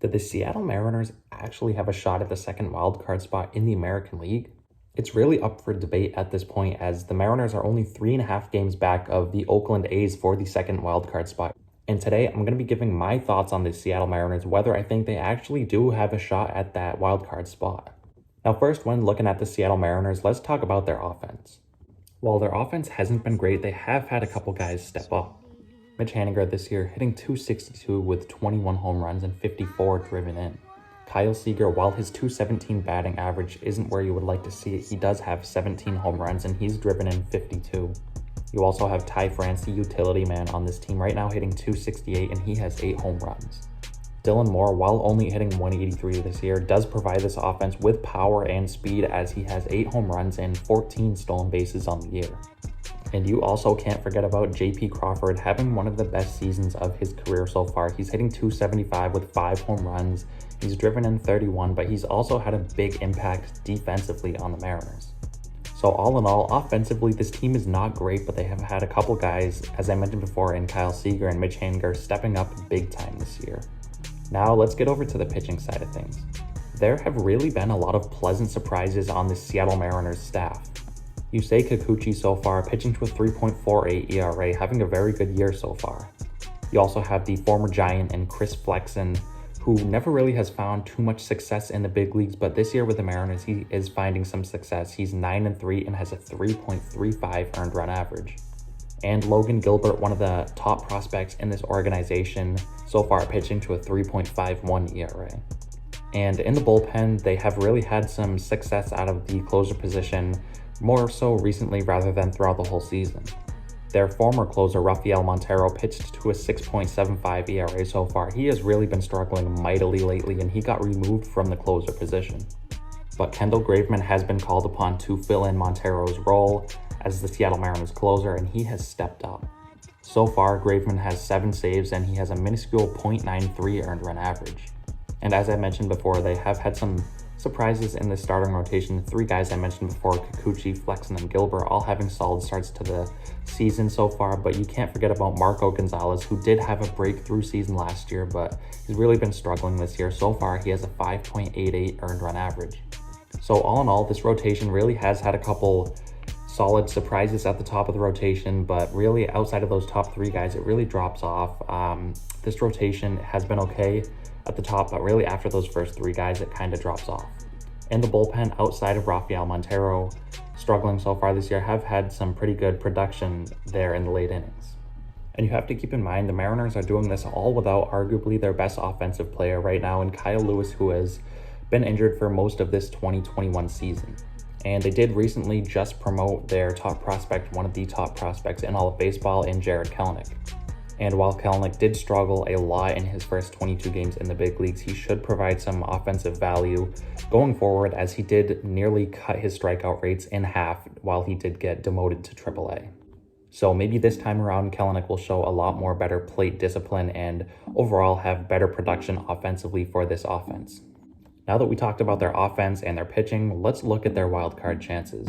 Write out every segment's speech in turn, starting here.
Did the Seattle Mariners actually have a shot at the second wildcard spot in the American League? It's really up for debate at this point, as the Mariners are only 3.5 games back of the Oakland A's for the second wildcard spot. And today I'm going to be giving my thoughts on the Seattle Mariners, whether I think they actually do have a shot at that wildcard spot. Now first, when looking at the Seattle Mariners, let's talk about their offense. While their offense hasn't been great, they have had a couple guys step up. Mitch Haniger this year hitting .262 with 21 home runs and 54 driven in. Kyle Seager, while his .217 batting average isn't where you would like to see it, he does have 17 home runs and he's driven in 52. You also have Ty France, the utility man on this team, right now hitting .268 and he has 8 home runs. Dylan Moore, while only hitting .183 this year, does provide this offense with power and speed, as he has 8 home runs and 14 stolen bases on the year. And you also can't forget about J.P. Crawford having one of the best seasons of his career so far. He's hitting .275 with 5 home runs. He's driven in 31, but he's also had a big impact defensively on the Mariners. So all in all, offensively, this team is not great, but they have had a couple guys, as I mentioned before, in Kyle Seager and Mitch Haniger, stepping up big time this year. Now let's get over to the pitching side of things. There have really been a lot of pleasant surprises on the Seattle Mariners staff. Yusei Kikuchi so far, pitching to a 3.48 ERA, having a very good year so far. You also have the former Giant and Chris Flexen, who never really has found too much success in the big leagues, but this year with the Mariners, he is finding some success. He's 9-3 and has a 3.35 earned run average. And Logan Gilbert, one of the top prospects in this organization, so far pitching to a 3.51 ERA. And in the bullpen, they have really had some success out of the closer position, more so recently rather than throughout the whole season. Their former closer, Rafael Montero, pitched to a 6.75 ERA so far. He has really been struggling mightily lately, and he got removed from the closer position. But Kendall Graveman has been called upon to fill in Montero's role as the Seattle Mariners closer, and he has stepped up. So far, Graveman has 7 saves, and he has a minuscule .93 earned run average. And as I mentioned before, they have had some surprises in the starting rotation. The 3 guys I mentioned before, Kikuchi, Flexen, and Gilbert, all having solid starts to the season so far, but you can't forget about Marco Gonzalez, who did have a breakthrough season last year, but he's really been struggling this year. So far, he has a 5.88 earned run average. So all in all, this rotation really has had a couple solid surprises at the top of the rotation, but really outside of those top 3 guys, it really drops off. This rotation has been okay at the top, but really after those first 3 guys, it kind of drops off. And the bullpen, outside of Rafael Montero, struggling so far this year, have had some pretty good production there in the late innings. And you have to keep in mind, the Mariners are doing this all without arguably their best offensive player right now in Kyle Lewis, who has been injured for most of this 2021 season. And they did recently just promote their top prospect, one of the top prospects in all of baseball, in Jarred Kelenic. And while Kelenic did struggle a lot in his first 22 games in the big leagues, he should provide some offensive value going forward, as he did nearly cut his strikeout rates in half while he did get demoted to AAA. So maybe this time around, Kelenic will show a lot more better plate discipline and overall have better production offensively for this offense. Now that we talked about their offense and their pitching, let's look at their wildcard chances.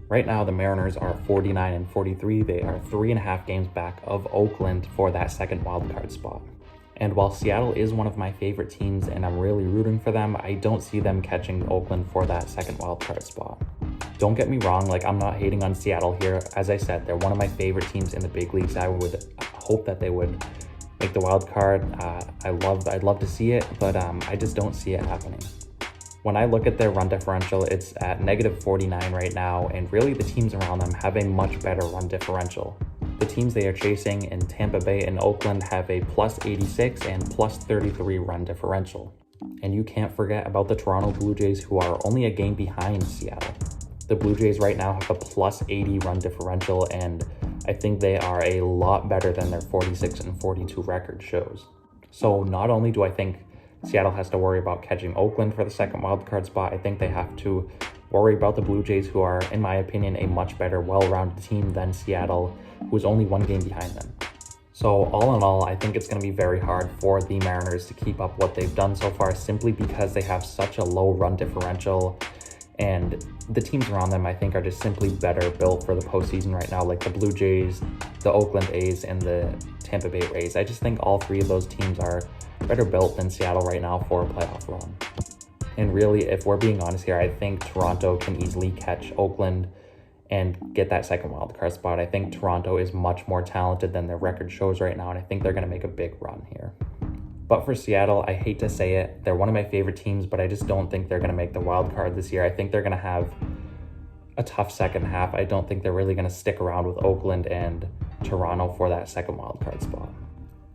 Right now, the Mariners are 49-43. They are 3.5 games back of Oakland for that second wildcard spot. And while Seattle is one of my favorite teams and I'm really rooting for them, I don't see them catching Oakland for that second wildcard spot. Don't get me wrong, I'm not hating on Seattle here. As I said, they're one of my favorite teams in the big leagues. I would hope that they would make the wild card. I'd love to see it, but I just don't see it happening. When I look at their run differential, it's at -49 right now, and really the teams around them have a much better run differential. The teams they are chasing in Tampa Bay and Oakland have a +86 and +33 run differential. And you can't forget about the Toronto Blue Jays, who are only a game behind Seattle. The Blue Jays right now have a +80 run differential, and I think they are a lot better than their 46 and 42 record shows. So not only do I think Seattle has to worry about catching Oakland for the second wildcard spot, I think they have to worry about the Blue Jays, who are, in my opinion, a much better, well-rounded team than Seattle, who is only 1 game behind them. So all in all, I think it's going to be very hard for the Mariners to keep up what they've done so far, simply because they have such a low run differential. And the teams around them, I think, are just simply better built for the postseason right now, like the Blue Jays, the Oakland A's, and the Tampa Bay Rays. I just think all three of those teams are better built than Seattle right now for a playoff run. And really, if we're being honest here, I think Toronto can easily catch Oakland and get that second wild card spot. I think Toronto is much more talented than their record shows right now, and I think they're going to make a big run here. But for Seattle, I hate to say it, they're one of my favorite teams, but I just don't think they're going to make the wild card this year. I think they're going to have a tough second half. I don't think they're really going to stick around with Oakland and Toronto for that second wild card spot.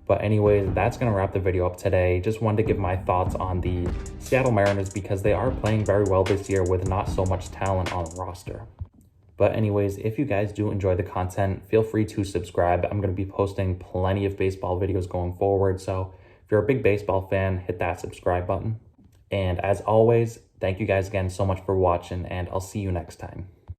But anyways, that's going to wrap the video up today. Just wanted to give my thoughts on the Seattle Mariners because they are playing very well this year with not so much talent on the roster. But anyways, if you guys do enjoy the content, feel free to subscribe. I'm going to be posting plenty of baseball videos going forward. So if you're a big baseball fan, hit that subscribe button. And as always, thank you guys again so much for watching, and I'll see you next time.